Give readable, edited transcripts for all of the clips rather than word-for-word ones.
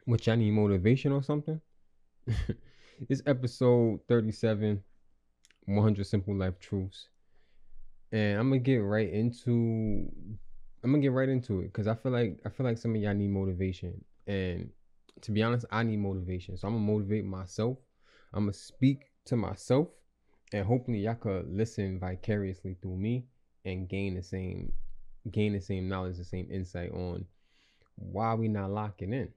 Which I need motivation or something. It's episode 37, 100 Simple Life Truths. And I'm gonna get right into it because I feel like some of y'all need motivation. And to be honest, I need motivation. So I'm gonna motivate myself. I'm gonna speak to myself, and hopefully y'all could listen vicariously through me and gain the same knowledge, the same insight on why we not locking in.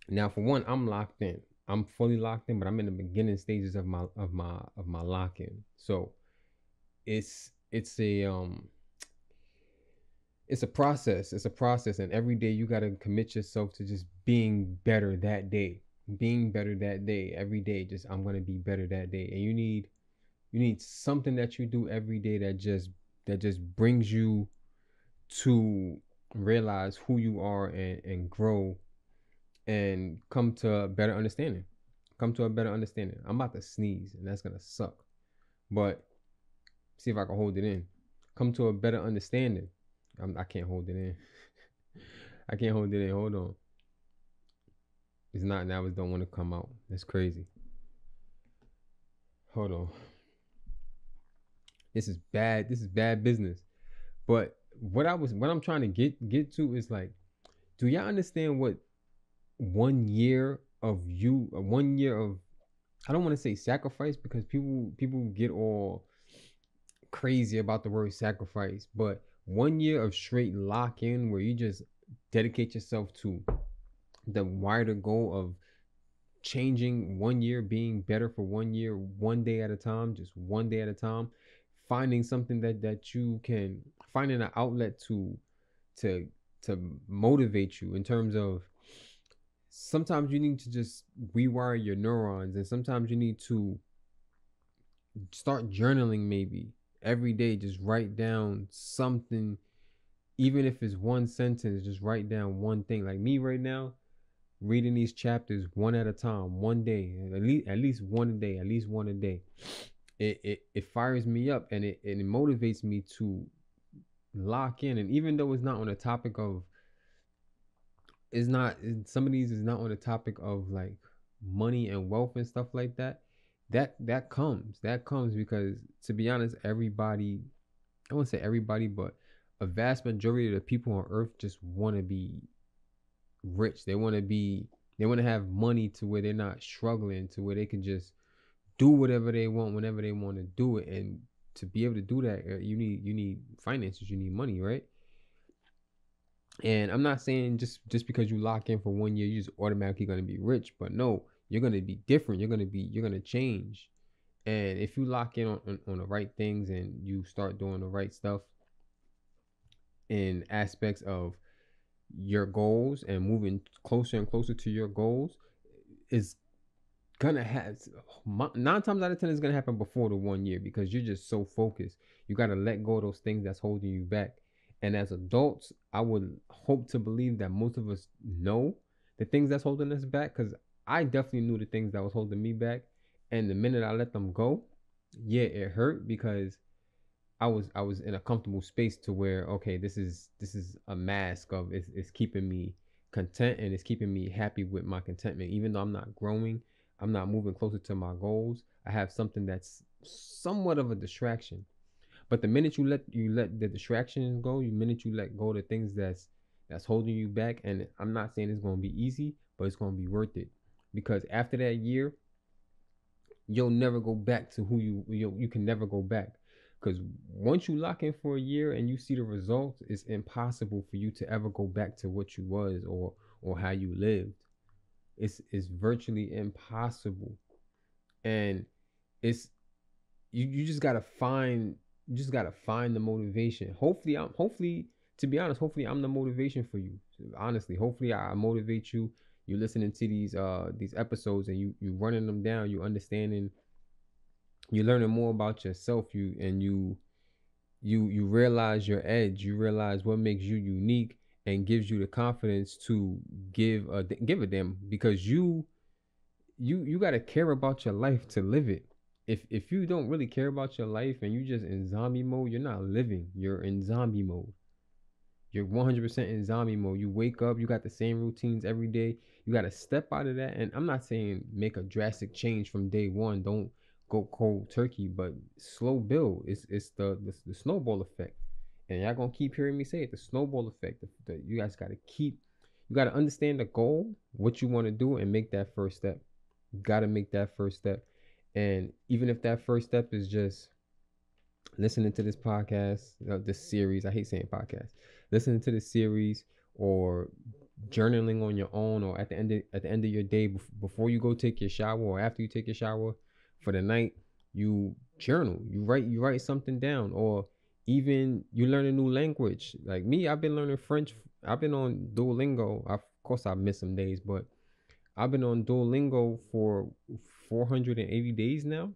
Now, for one, I'm locked in. I'm fully locked in, but I'm in the beginning stages of my lock in. So it's it's a process. It's a process, and every day you gotta commit yourself to just being better that day. Being better that day. Every day, just I'm gonna be better that day. And you need something that you do every day that just brings you to realize who you are and grow and come to a better understanding. Come to a better understanding. I'm about to sneeze, and that's gonna suck. But see if I can hold it in. Come to a better understanding. I can't hold it in. I can't hold it in. Hold on. It's not now. It don't want to come out. That's crazy. Hold on. This is bad. This is bad business. But what I'm trying to get to is like, do y'all understand what 1 year of 1 year of, I don't want to say sacrifice because people get all crazy about the word sacrifice, but 1 year of straight lock in where you just dedicate yourself to the wider goal of changing 1 year, being better for 1 year, one day at a time, just one day at a time, finding something that you can, finding an outlet to to motivate you in terms of, sometimes you need to just rewire your neurons, and sometimes you need to start journaling, maybe every day. Just write down something, even if it's one sentence. Just write down one thing. Like me right now, reading these chapters one at a time, one day, at least one a day, at least one a day. It fires me up, and it motivates me to lock in. And even though it's not on the topic of, it's not, some of these is not on the topic of like money and wealth and stuff like that. That comes because, to be honest, everybody, I won't say everybody, but a vast majority of the people on earth just want to be rich. They want to have money to where they're not struggling, to where they can just do whatever they want whenever they want to do it. And to be able to do that, you need finances, you need money, right? And I'm not saying just because you lock in for 1 year, you're just automatically gonna be rich. But no, you're gonna be different. You're gonna change. And if you lock in on the right things and you start doing the right stuff in aspects of your goals and moving closer and closer to your goals, is gonna have, 9 times out of 10 is gonna happen before the 1 year, because you're just so focused. You gotta let go of those things that's holding you back. And as adults, I would hope to believe that most of us know the things that's holding us back, because I definitely knew the things that was holding me back. And the minute I let them go, yeah, it hurt, because I was in a comfortable space to where, okay, this is a mask of, it's keeping me content, and it's keeping me happy with my contentment. Even though I'm not growing, I'm not moving closer to my goals, I have something that's somewhat of a distraction. But the minute you let the distractions go, the minute you let go of the things that's holding you back, and I'm not saying it's gonna be easy, but it's gonna be worth it. Because after that year, you'll never go back to who you can never go back. Because once you lock in for a year and you see the results, it's impossible for you to ever go back to what you was, or how you lived. It's virtually impossible. And it's, you just gotta find, the motivation. Hopefully, to be honest, hopefully I'm the motivation for you. Honestly, hopefully I motivate you. You listening to these episodes, and you running them down, you understanding, you're learning more about yourself, you realize your edge, you realize what makes you unique, and gives you the confidence to give a damn, because you got to care about your life to live it. If you don't really care about your life and you just in zombie mode, you're not living, you're in zombie mode. You're 100% in zombie mode. You wake up, you got the same routines every day. You got to step out of that. And I'm not saying make a drastic change from day one. Don't go cold turkey, but slow build. It's the snowball effect. And y'all gonna keep hearing me say it. The snowball effect. You guys got to keep. You got to understand the goal, what you want to do, and make that first step. You got to make that first step. And even if that first step is just listening to this podcast, this series, I hate saying podcast, listening to this series, or journaling on your own, or at the end of your day, before you go take your shower or after you take your shower for the night, you journal, you write something down. Or even you learn a new language. Like me, I've been learning French. I've been on Duolingo. Of course I've missed some days, but I've been on Duolingo for 480 days now.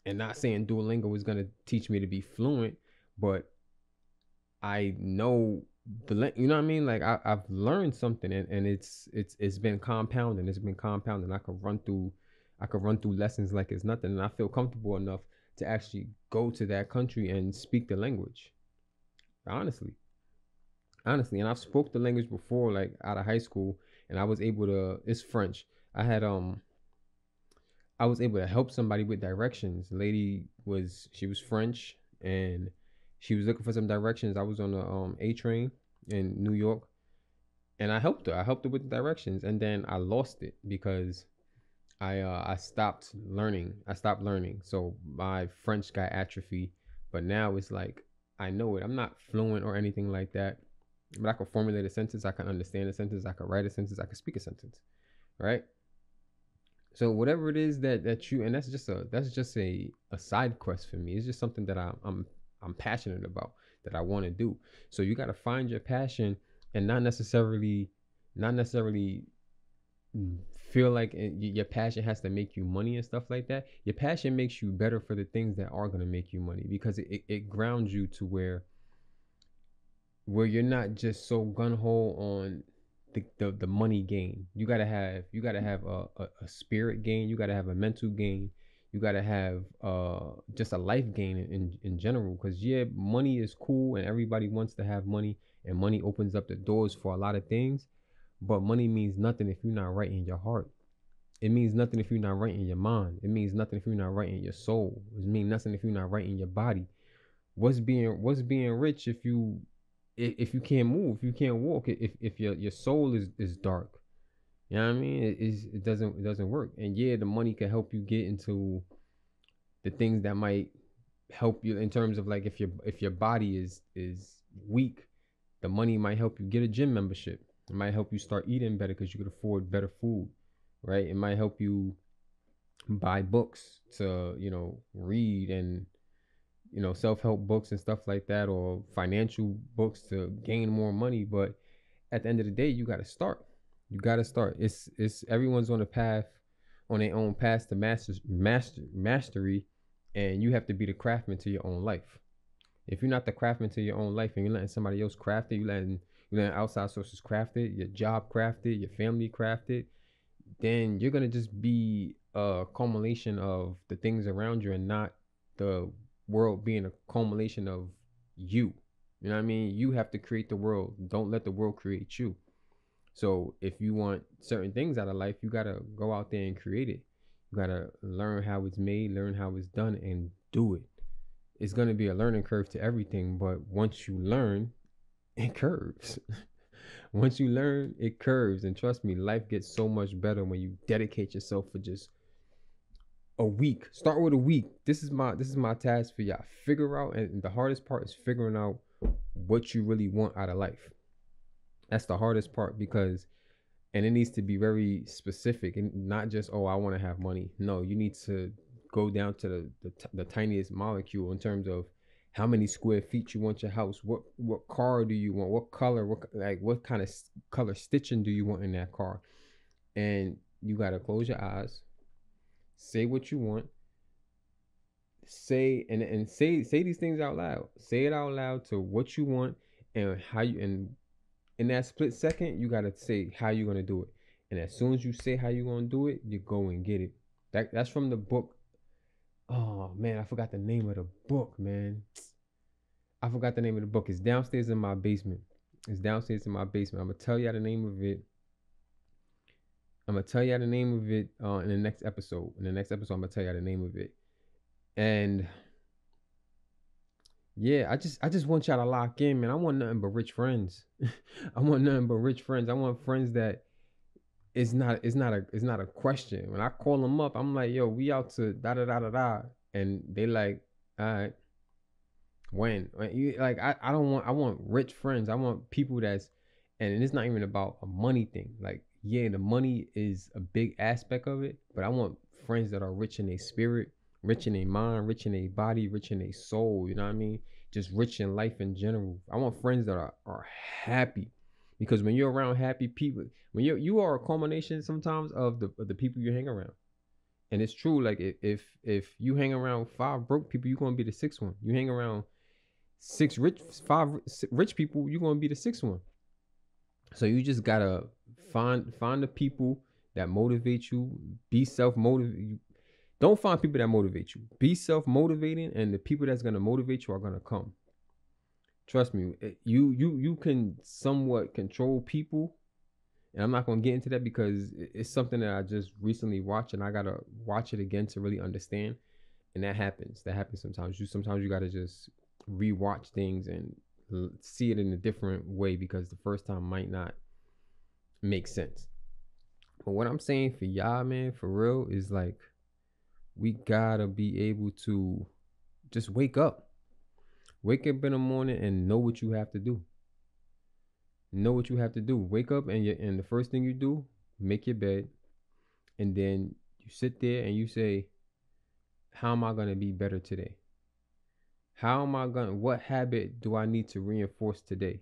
And not saying Duolingo is gonna teach me to be fluent, but I know you know what I mean? Like I've learned something, and it's been compounding. It's been compounding. I could run through lessons like it's nothing, and I feel comfortable enough to actually go to that country and speak the language. Honestly. And I've spoke the language before, like out of high school, and I was able to. It's French. I had I was able to help somebody with directions. The lady she was French, and she was looking for some directions. I was on the A train in New York, and I helped her. I helped her with the directions, and then I lost it because I stopped learning. So my French got atrophy, but now it's like I know it. I'm not fluent or anything like that, but I can formulate a sentence. I can understand a sentence. I can write a sentence. I can speak a sentence, right? So whatever it is that you, and that's just a side quest for me. It's just something that I'm passionate about, that I want to do. So you got to find your passion, and not necessarily feel like your passion has to make you money and stuff like that. Your passion makes you better for the things that are going to make you money, because it grounds you to where you're not just so gun-ho on the money gain. You gotta have a spirit gain. You gotta have a mental gain. You gotta have just a life gain in general. Because yeah, money is cool and everybody wants to have money, and money opens up the doors for a lot of things. But money means nothing if you're not right in your heart. It means nothing if you're not right in your mind. It means nothing if you're not right in your soul. It means nothing if you're not right in your body. What's being rich if you can't move, if you can't walk, if your soul is dark? You know what I mean? It doesn't work. And yeah, the money can help you get into the things that might help you in terms of, like, if your body is weak, the money might help you get a gym membership. It might help you start eating better because you could afford better food, right? It might help you buy books to, read, and self-help books and stuff like that, or financial books to gain more money. But at the end of the day, you got to start. It's everyone's on their own path to mastery, and you have to be the craftsman to your own life. If you're not the craftsman to your own life, and you're letting somebody else craft it, you're letting outside sources craft it, your job craft it, your family craft it, then you're gonna just be a culmination of the things around you, and not the world being a culmination of you. You know what I mean? You have to create the world. Don't let the world create you. So if you want certain things out of life, you gotta go out there and create it. You gotta learn how it's made, learn how it's done, and do it. It's gonna be a learning curve to everything, but once you learn, it curves. Once you learn, it curves. And trust me, life gets so much better when you dedicate yourself for just a week. Start with a week. This is my task for y'all. Figure out, and the hardest part is figuring out what you really want out of life. That's the hardest part, and it needs to be very specific, and not just, oh, I want to have money. No, you need to go down to the tiniest molecule in terms of how many square feet you want your house, what car do you want, what color, what kind of color stitching do you want in that car. And you got to close your eyes, say what you want, say these things out loud. Say it out loud to what you want, and how you, and in that split second, you got to say how you're going to do it. And as soon as you say how you're going to do it, you go and get it. That's from the book. Oh man, I forgot the name of the book, man. I forgot the name of the book. It's downstairs in my basement. It's downstairs in my basement. I'm gonna tell you the name of it. I'm gonna tell you the name of it in the next episode. In the next episode, I'm gonna tell you the name of it. And yeah, I just want y'all to lock in, man. I want nothing but rich friends. I want nothing but rich friends. I want friends that it's not a question. When I call them up, I'm like, yo, we out to da da da da da, and they like, all right, when you like, I don't want, I want rich friends. I want people that's, and it's not even about a money thing. Like, yeah, the money is a big aspect of it, but I want friends that are rich in their spirit, rich in their mind, rich in their body, rich in their soul. You know what I mean? Just rich in life in general. I want friends that are happy, because when you're around happy people, when you are a culmination sometimes of the people you hang around. And it's true. Like, if you hang around 5 broke people, you're gonna be the 6th one. You hang around 5 rich people, you're gonna be the 6th one. So you just gotta find the people that motivate you. Be self-motivated. Don't find people that motivate you. Be self-motivating, and the people that's gonna motivate you are gonna come. Trust me. You can somewhat control people, and I'm not gonna get into that because it's something that I just recently watched, and I gotta watch it again to really understand. And that happens. That happens sometimes. Sometimes you gotta just rewatch things and see it in a different way, because the first time might not make sense. But what I'm saying for y'all, man, for real, is like, we gotta be able to just wake up in the morning and know what you have to do. Know what you have to do. Wake up, and the first thing you do, make your bed, and then you sit there and you say, how am I gonna be better today? What habit do I need to reinforce today?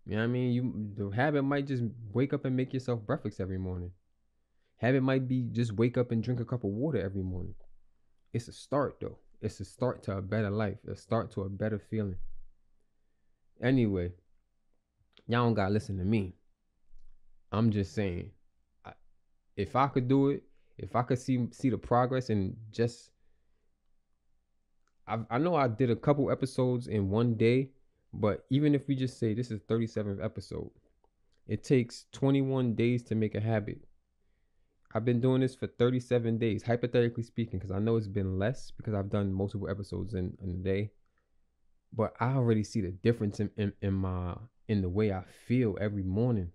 You know what I mean? The habit might just wake up and make yourself breakfast every morning. Habit might be just wake up and drink a cup of water every morning. It's a start, though. It's a start to a better life, a start to a better feeling. Anyway, y'all don't gotta listen to me. I'm just saying, if I could do it, if I could see the progress, and just, I know I did a couple episodes in one day, but even if we just say this is 37th episode, it takes 21 days to make a habit. I've been doing this for 37 days, hypothetically speaking, because I know it's been less because I've done multiple episodes in a day. But I already see the difference in the way I feel every morning.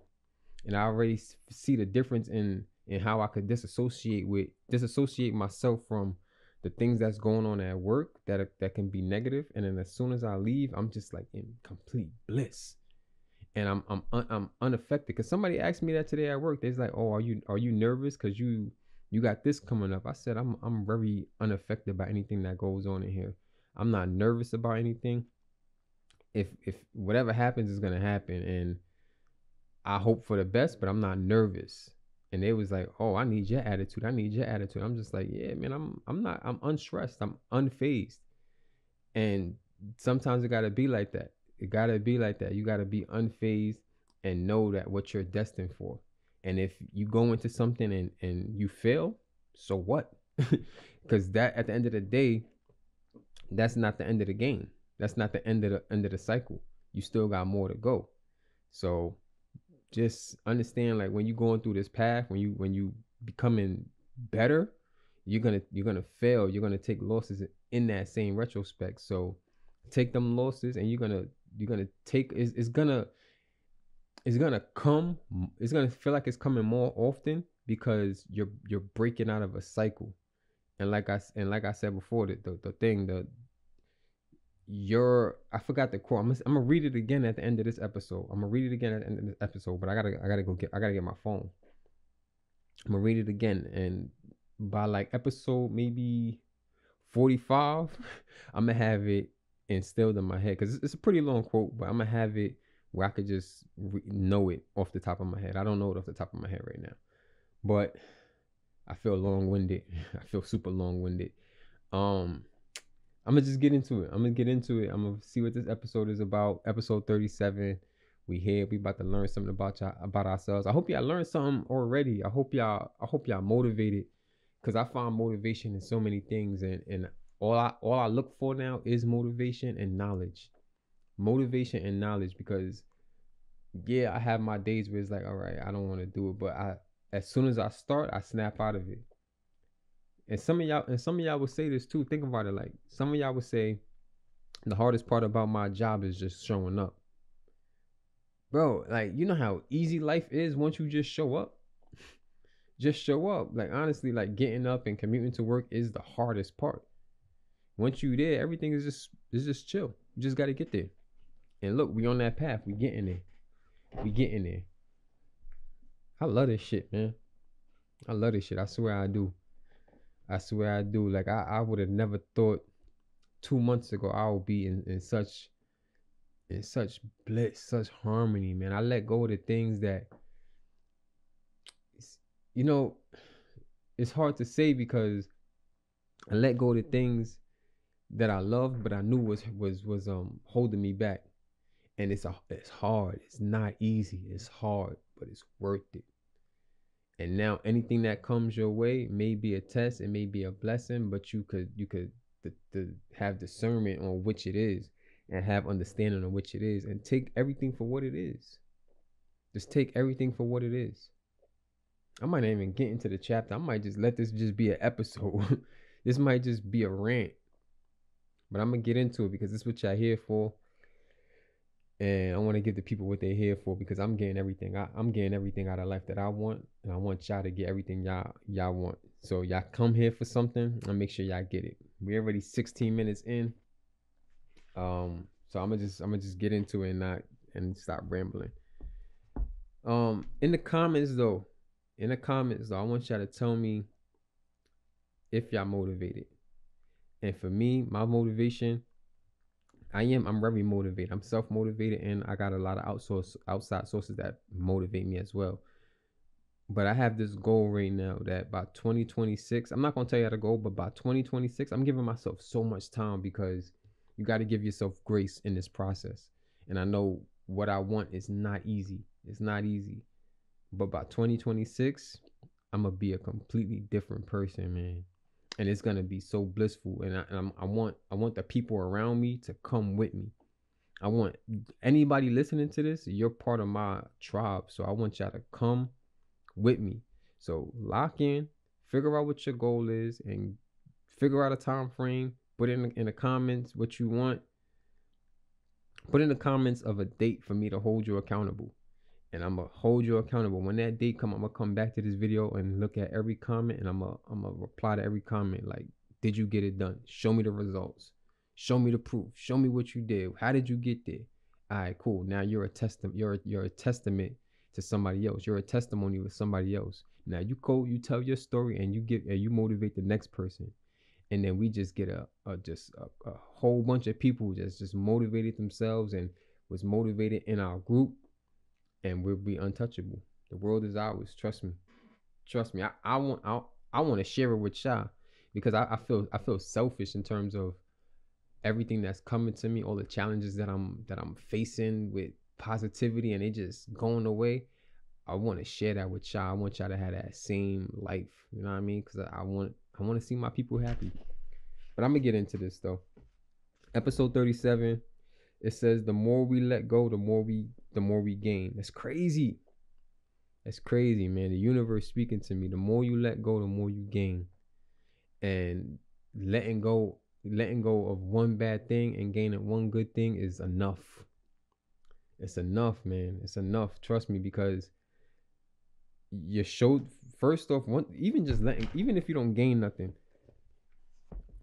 And I already see the difference in how I could disassociate myself from the things that's going on at work that can be negative. And then as soon as I leave, I'm just like in complete bliss. And I'm unaffected. Because somebody asked me that today at work. They're like, "Oh, are you nervous because you got this coming up?" I said, I'm very unaffected by anything that goes on in here. I'm not nervous about anything. If whatever happens is gonna happen, and I hope for the best, but I'm not nervous. And they was like, "Oh, I need your attitude. I need your attitude." I'm just like, "Yeah, man, I'm unstressed. I'm unfazed." And sometimes it gotta be like that. It gotta be like that. You gotta be unfazed and know that what you're destined for. And if you go into something and you fail, so what? Because that, at the end of the day, that's not the end of the game. That's not the end of the cycle. You still got more to go. So just understand, like, when you're going through this path, when you becoming better, you're gonna fail. You're gonna take losses in that same retrospect. So take them losses, and you're gonna take, it's gonna come. It's gonna feel like it's coming more often, because you're breaking out of a cycle. And like I said before, I forgot the quote. I'm gonna read it again at the end of this episode. But I gotta get my phone. I'm gonna read it again, and by like episode maybe 45, I'm gonna have it instilled in my head, because it's a pretty long quote, but I'm gonna have it where I could just know it off the top of my head. I don't know it off the top of my head right now, but I feel long-winded. I feel super long-winded. I'm gonna just get into it. I'm gonna see what this episode is about. Episode 37. We here. We about to learn something about ourselves. I hope y'all learned something already. I hope y'all motivated, because I find motivation in so many things, and all I look for now is motivation and knowledge. Motivation and knowledge, because yeah, I have my days where it's like, all right, I don't want to do it, but as soon as I start, I snap out of it. And some of y'all would say this too. Think about it. Like some of y'all would say the hardest part about my job is just showing up, bro. Like you know how easy life is once you just show up. Just show up. Like honestly, like getting up and commuting to work is the hardest part. Once you there, everything is just chill. You just got to get there. And look, we on that path. We getting there. We getting there. I love this shit, man. I love this shit. I swear I do. I swear I do. Like I would have never thought 2 months ago I would be in such bliss, such harmony, man. I let go of the things that you know, it's hard to say because I let go of the things that I loved, but I knew was holding me back. And it's hard. It's not easy. It's hard, but it's worth it. And now anything that comes your way may be a test, it may be a blessing, but you could have discernment on which it is and have understanding on which it is and take everything for what it is. Just take everything for what it is. I might not even get into the chapter. I might just let this just be an episode. This might just be a rant. But I'm gonna get into it because this is what y'all here for. And I want to give the people what they're here for because I'm getting everything. I'm getting everything out of life that I want, and I want y'all to get everything y'all want. So y'all come here for something, and make sure y'all get it. We're already 16 minutes in. So I'm gonna just get into it and stop rambling. In the comments though, I want y'all to tell me if y'all motivated. And for me, my motivation, I'm very motivated. I'm self-motivated and I got a lot of outside sources that motivate me as well. But I have this goal right now that by 2026, I'm not gonna tell you how to go, but by 2026, I'm giving myself so much time because you got to give yourself grace in this process. And I know what I want is not easy. It's not easy. But by 2026, I'm gonna be a completely different person, man. And it's gonna be so blissful. And I want the people around me to come with me. I want anybody listening to this, you're part of my tribe. So I want y'all to come with me. So lock in, figure out what your goal is, and figure out a time frame. Put in the comments what you want. Put in the comments of a date for me to hold you accountable. And I'm gonna hold you accountable. When that date come, I'm gonna come back to this video and look at every comment, and I'm gonna reply to every comment. Like, did you get it done? Show me the results. Show me the proof. Show me what you did. How did you get there? All right, cool. Now you're a testament. You're a testament to somebody else. You're a testimony with somebody else. Now you go, you tell your story, and you motivate the next person, and then we just get a whole bunch of people just motivated themselves and was motivated in our group, and we'll be untouchable. The world is ours. Trust me. Trust me. I want to share it with y'all because I feel selfish in terms of everything that's coming to me, all the challenges that I'm facing with positivity and they just going away. I want to share that with y'all. I want y'all to have that same life. You know what I mean? Because I want to see my people happy. But I'm gonna get into this though. Episode 37. It says the more we let go, the more we gain. That's crazy. That's crazy, man. The universe speaking to me. The more you let go, the more you gain. And letting go of one bad thing and gaining one good thing is enough. It's enough, man. It's enough. Trust me, because you showed first off even if you don't gain nothing,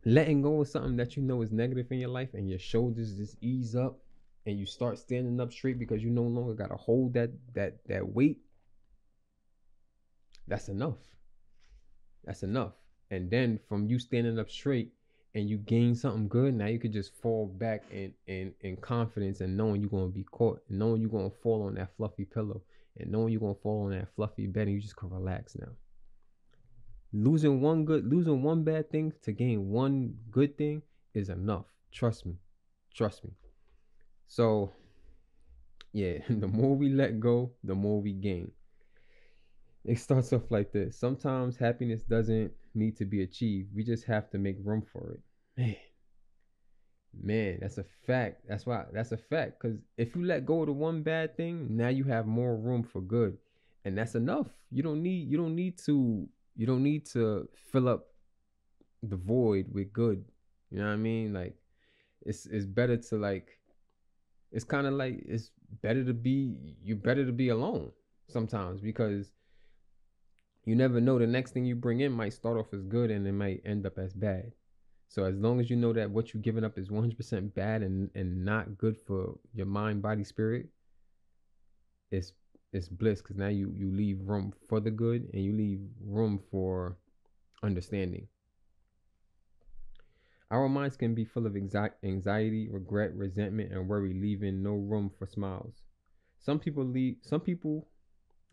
letting go of something that you know is negative in your life and your shoulders just ease up and you start standing up straight because you no longer got to hold that weight. That's enough. That's enough. And then from you standing up straight and you gain something good, now you could just fall back in confidence and knowing you're going to be caught, and knowing you're going to fall on that fluffy pillow, and knowing you're going to fall on that fluffy bed, and you just can relax now. Losing one bad thing to gain one good thing is enough. Trust me. Trust me. So, yeah, the more we let go, the more we gain. It starts off like this. Sometimes happiness doesn't need to be achieved. We just have to make room for it. Man, Man, that's a fact. That's a fact. Because if you let go of the one bad thing, now you have more room for good, and that's enough. You don't need to fill up the void with good. You know what I mean? Like it's better to like it's kind of like it's better to be you better to be alone sometimes because you never know the next thing you bring in might start off as good and it might end up as bad. So as long as you know that what you're giving up is 100% bad and not good for your mind, body, spirit, it's it's bliss because now you leave room for the good and you leave room for understanding. Our minds can be full of anxiety, regret, resentment, and worry, leaving no room for smiles. Some people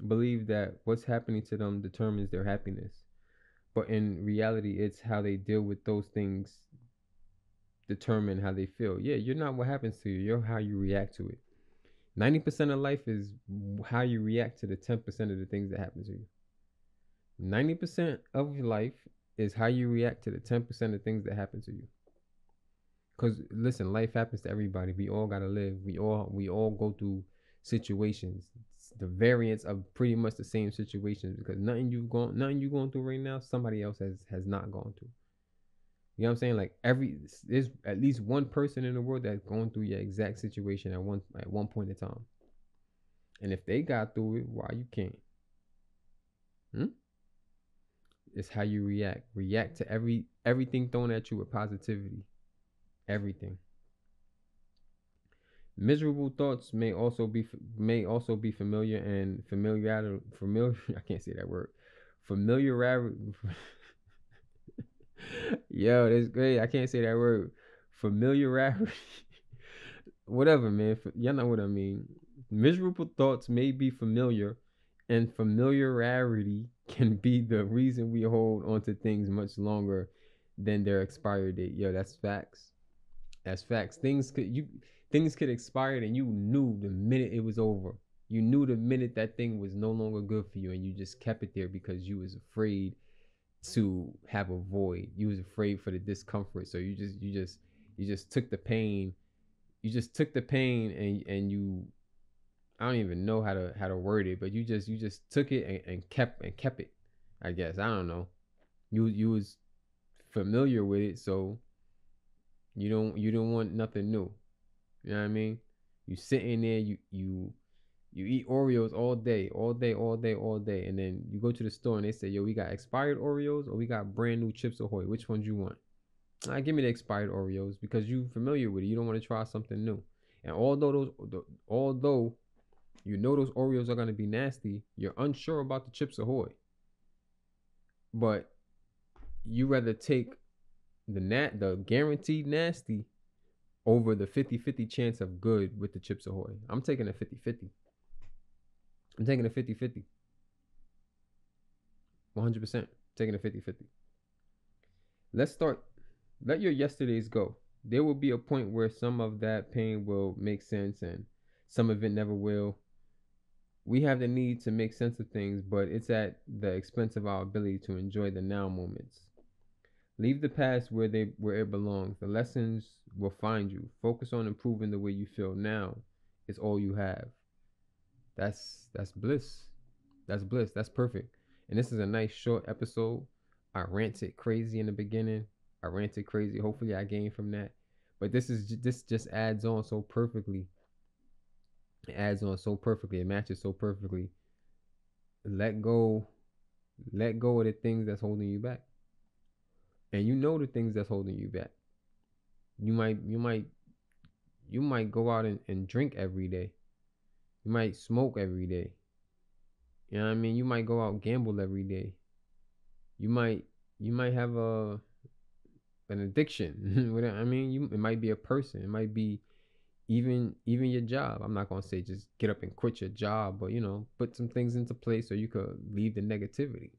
believe that what's happening to them determines their happiness, but in reality, it's how they deal with those things determine how they feel. Yeah, you're not what happens to you. You're how you react to it. 90% of life is how you react to the 10% of the things that happen to you. 90% of your life is how you react to the 10% of things that happen to you. Because listen, life happens to everybody. We all gotta live. We all go through situations. It's the variance of pretty much the same situations because nothing you going through right now, somebody else has not gone through. You know what I'm saying? Like there's at least one person in the world that's going through your exact situation at one point in time. And if they got through it, why you can't? It's how you react. React to everything thrown at you with positivity. Everything. Miserable thoughts may also be familiar and familiar. I can't say that word. Familiarity. Yo, that's great. I can't say that word. Familiarity. Whatever, man. Y'all know what I mean. Miserable thoughts may be familiar, and familiarity can be the reason we hold onto things much longer than their expiry date. Yo, that's facts. That's facts. Things could expire and you knew the minute it was over. You knew the minute that thing was no longer good for you and you just kept it there because you was afraid to have a void. You was afraid for the discomfort. So you just took the pain. You just took the pain and you I don't even know how to word it, but you just took it and kept it. I guess. I don't know. You was familiar with it, so you don't want nothing new. You know what I mean? You sitting there, you eat Oreos all day, all day, all day, all day, and then you go to the store and they say, "Yo, we got expired Oreos or we got brand new Chips Ahoy. Which ones you want?" Give me the expired Oreos because you familiar with it. You don't want to try something new. And although you know those Oreos are gonna be nasty, you're unsure about the Chips Ahoy. But you rather take the guaranteed nasty over the 50-50 chance of good with the Chips Ahoy. I'm taking a 50-50. I'm taking a 50-50. 100%. Taking a 50-50. Let's start. Let your yesterdays go. There will be a point where some of that pain will make sense and some of it never will. We have the need to make sense of things, but it's at the expense of our ability to enjoy the now moments. Leave the past where it belongs. The lessons will find you. Focus on improving the way you feel now. It's all you have. That's bliss. That's bliss. That's perfect. And this is a nice short episode. I ranted crazy in the beginning. I ranted crazy. Hopefully I gained from that. But this just adds on so perfectly. It adds on so perfectly. It matches so perfectly. Let go of the things that's holding you back. And you know the things that's holding you back. You might go out and drink every day. You might smoke every day. You know what I mean? You might go out and gamble every day. You might have an addiction. I mean, it might be a person. It might be even your job. I'm not gonna say just get up and quit your job, but put some things into place so you could leave the negativity.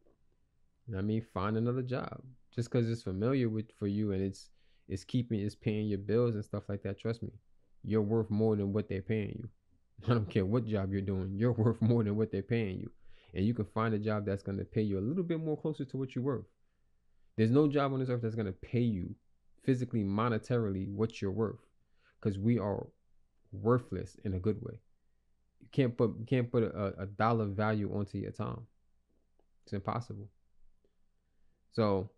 You know what I mean? Find another job. Just because it's familiar for you and it's paying your bills and stuff like that. Trust me, you're worth more than what they're paying you. I don't care what job you're doing. You're worth more than what they're paying you, and you can find a job that's gonna pay you a little bit more closer to what you're worth. There's no job on this earth that's gonna pay you physically, monetarily, what you're worth, because we are worthless in a good way. You can't put a dollar value onto your time. It's impossible. So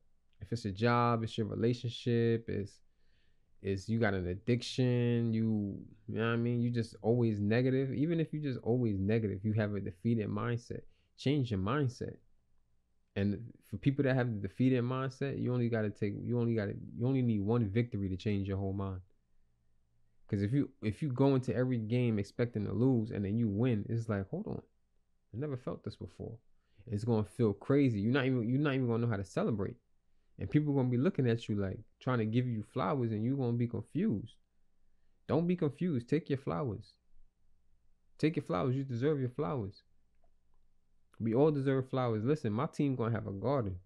if it's a job, it's your relationship, it's you got an addiction, you know what I mean, you just always negative. Even if you just always negative, you have a defeated mindset. Change your mindset. And for people that have the defeated mindset, you only need one victory to change your whole mind. Because if you go into every game expecting to lose and then you win, it's like, hold on, I never felt this before. It's gonna feel crazy. You're not even gonna know how to celebrate. And people are gonna be looking at you like trying to give you flowers, and you're gonna be confused. Don't be confused. Take your flowers. Take your flowers. You deserve your flowers. We all deserve flowers. Listen, my team gonna have a garden.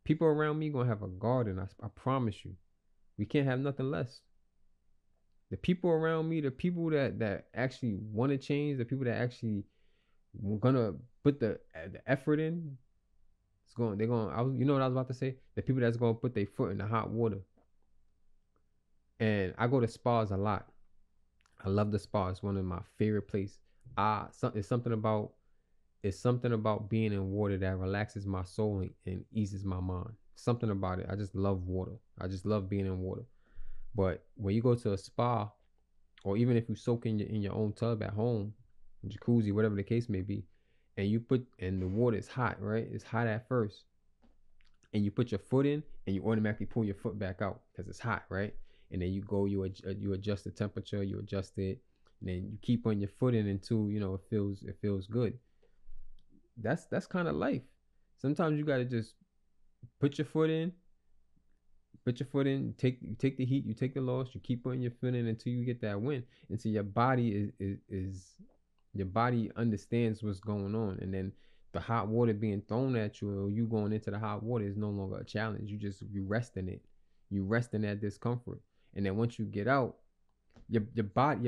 People around me gonna have a garden. I promise you. We can't have nothing less. The people around me, the people that actually want to change, the people that actually gonna put the effort in, they're going. You know what I was about to say? The people that's gonna put their foot in the hot water. And I go to spas a lot. I love the spa. It's one of my favorite places. It's something about being in water that relaxes my soul and eases my mind. Something about it. I just love water. I just love being in water. But when you go to a spa, or even if you soak in your own tub at home, jacuzzi, whatever the case may be, and the water is hot, right? It's hot at first, and you put your foot in, and you automatically pull your foot back out because it's hot, right? And then you adjust the temperature, you adjust it, and then you keep on your foot in until it feels good. That's kind of life. Sometimes you gotta just put your foot in, take the heat, you take the loss, you keep putting your foot in until you get that win, until your body is your body understands what's going on, and then the hot water being thrown at you, or you going into the hot water, is no longer a challenge. You rest in it, you rest in that discomfort, and then once you get out, your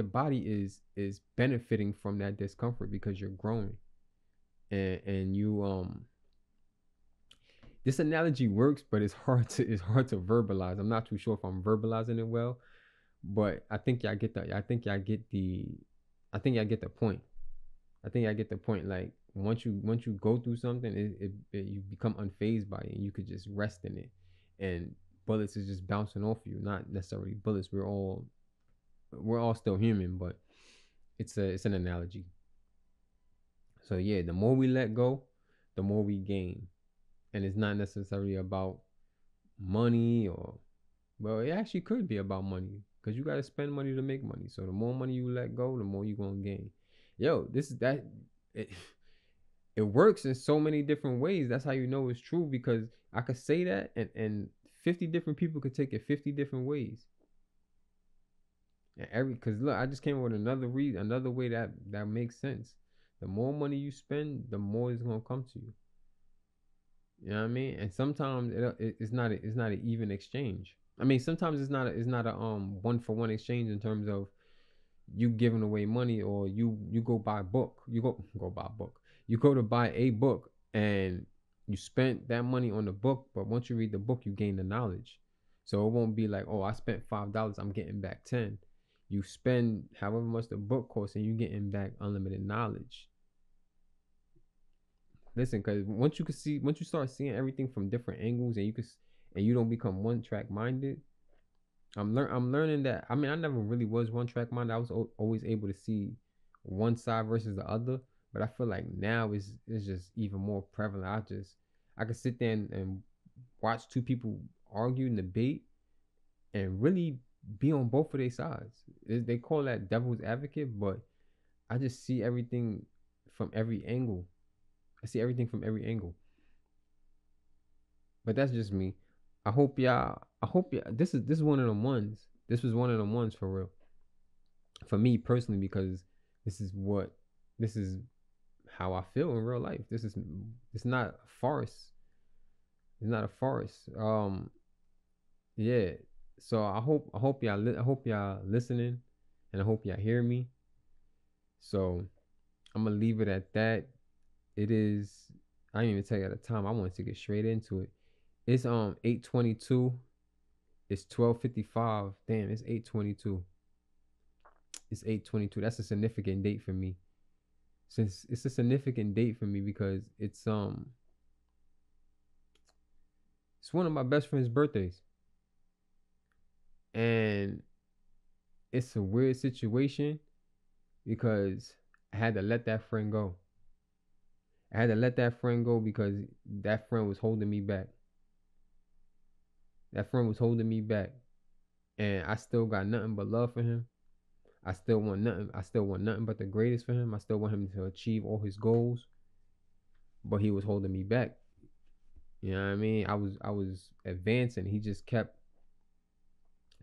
body is benefiting from that discomfort because you're growing, and you this analogy works, but it's hard to verbalize. I'm not too sure if I'm verbalizing it well, but I think y'all get the point. I think I get the point. Like once you go through something, you become unfazed by it, and you could just rest in it, and bullets is just bouncing off you. Not necessarily bullets. We're all still human, but it's an analogy. So yeah, the more we let go, the more we gain. And it's not necessarily about money, well, it actually could be about money, because you got to spend money to make money. So the more money you let go, the more you're going to gain. It works in so many different ways. That's how you know it's true, because I could say that and 50 different people could take it 50 different ways. And because look, I just came up with another way that makes sense. The more money you spend, the more it's going to come to you. You know what I mean? And sometimes it's not an even exchange. I mean, sometimes it's not a 1-for-1 exchange in terms of you giving away money, or you go buy a book. You go buy a book. You go to buy a book, and you spent that money on the book, but once you read the book, you gain the knowledge. So it won't be like, oh, I spent $5, I'm getting back 10. You spend however much the book costs, and you getting back unlimited knowledge. Listen, because once you start seeing everything from different angles, and you don't become one track minded. I'm learning that. I mean, I never really was one track minded. I was always able to see one side versus the other, but I feel like now it's just even more prevalent. I could sit there and watch two people argue and debate, and really be on both of their sides. They call that devil's advocate, but I just see everything from every angle. But that's just me. I hope y'all. This is one of them ones. This was one of them ones for real. For me personally, because this is how I feel in real life. It's not a farce. It's not a farce. Yeah. So I hope y'all listening, and I hope y'all hear me. So I'm gonna leave it at that. It is. I didn't even tell you at the time. I wanted to get straight into it. It's 8:22. It's 12:55. Damn, it's 8:22. It's 8:22. That's a significant date for me. Since it's a significant date for me because it's one of my best friend's birthdays. And it's a weird situation because I had to let that friend go. I had to let that friend go because that friend was holding me back. That friend was holding me back. And I still got nothing but love for him. I still want nothing but the greatest for him. I still want him to achieve all his goals. But he was holding me back. You know what I mean? I was advancing. He just kept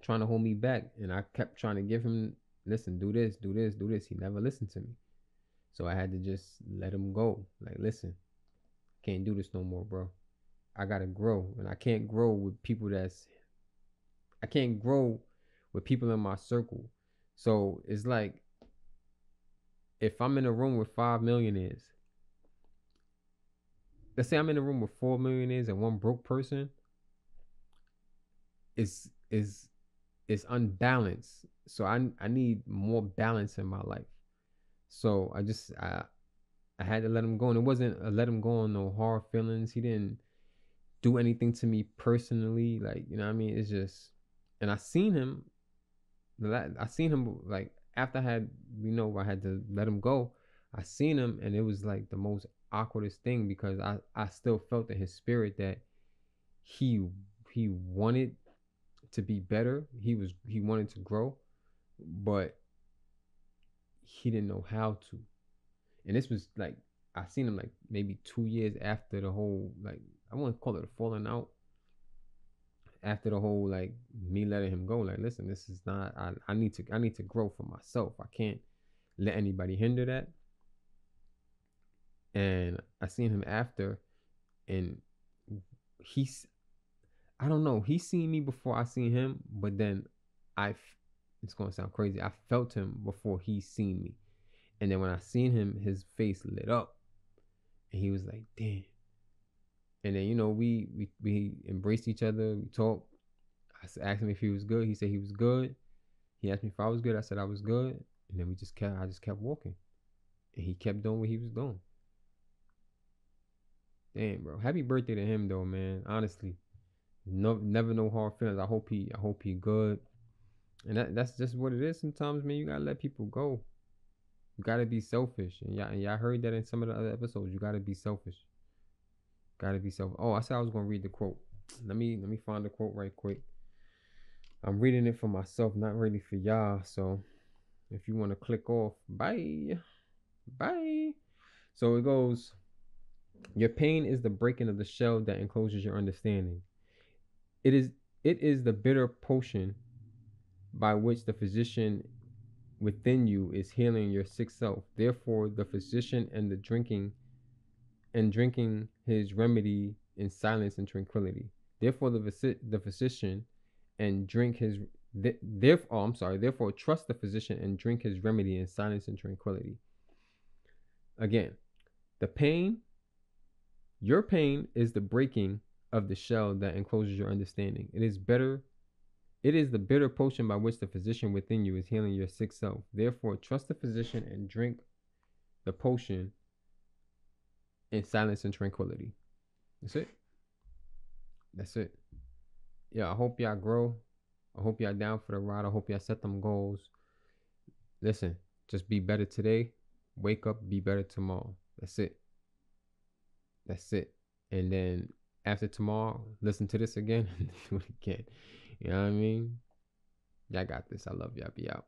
trying to hold me back. And I kept trying to give him, listen, do this, do this, do this. He never listened to me. So I had to just let him go. Like, listen, can't do this no more, bro. I gotta grow. And I can't grow with people I can't grow with people in my circle. So it's like, if I'm in a room with 5 millionaires, let's say I'm in a room with 4 millionaires and one broke person, it's unbalanced. So I need more balance in my life. So I had to let him go. And it wasn't a let him go on no hard feelings. He didn't do anything to me personally. Like, you know what I mean? It's just, and I seen him like after I had, I had to let him go. I seen him and it was like the most awkwardest thing because I still felt in his spirit that he wanted to be better. He wanted to grow, but he didn't know how to. And this was like, I seen him like maybe 2 years after the whole, like, I wouldn't call it a falling out. After the whole, like, me letting him go, like, listen, this is not, I need to grow for myself. I can't let anybody hinder that. And I seen him after, and I don't know, he seen me before I seen him, but then it's gonna sound crazy, I felt him before he seen me. And then when I seen him, his face lit up, and he was like, damn. And then, we embraced each other. We talked. I asked him if he was good. He said he was good. He asked me if I was good. I said I was good. And then I just kept walking. And he kept doing what he was doing. Damn, bro. Happy birthday to him though, man. Honestly. Never no hard feelings. I hope he good. And that's just what it is sometimes, man. You gotta let people go. You gotta be selfish. And y'all heard that in some of the other episodes. You gotta be selfish. Gotta be selfish. Oh, I said I was gonna read the quote. Let me find the quote right quick. I'm reading it for myself, not really for y'all. So if you want to click off, bye. So it goes, your pain is the breaking of the shell that encloses your understanding. It is the bitter potion by which the physician within you is healing your sick self. Therefore, the physician and drinking his remedy in silence and tranquility. Therefore, the physician and drink his therefore trust the physician and drink his remedy in silence and tranquility. Again, your pain is the breaking of the shell that encloses your understanding. It is the bitter potion by which the physician within you is healing your sick self. Therefore, trust the physician and drink the potion in silence and tranquility. That's it. Yeah, I hope y'all grow. I hope y'all down for the ride. I hope y'all set them goals. Listen, just be better today. Wake up, be better tomorrow. That's it. And then after tomorrow, listen to this again and do it again. You know what I mean? Y'all got this. I love y'all. Be out.